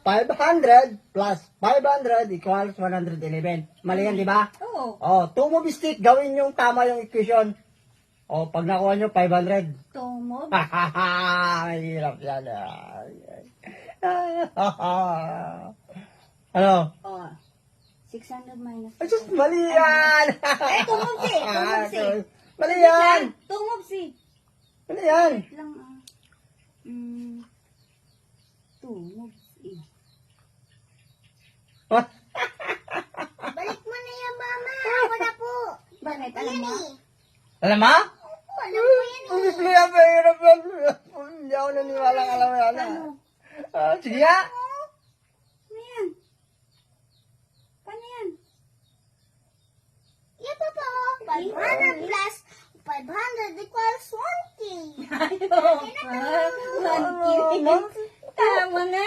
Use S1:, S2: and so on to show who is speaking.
S1: 500 plus 500 equals 111. Mali yan, di ba?
S2: Oo.
S1: Oh, 2 move stick, gawin yung tama yung equation. Oh, pag nakuha nyo, 500.
S2: Tumob.
S1: Hirap yan. Ano?
S2: Oh. 600 minus.
S1: Ay, sus, mali yan!
S2: Tumob si. Tumob si.
S1: Mali yan!
S2: Tumob si.
S1: Mali yan!
S2: Wait lang ah. Tumob si.
S3: Balik mo na yan, mama. Ako na po.
S2: Bakit? Alam mo?
S1: Alam mo?
S3: Alam ko yan.
S1: Honestly, mahirap yan. Hindi ako naniwala ka lang yan. Sige nga.
S2: Ano yan? Paano yan?
S3: Yan po po. 500 plus 500 equals 1K.
S2: Ayoko. 1 Tama na.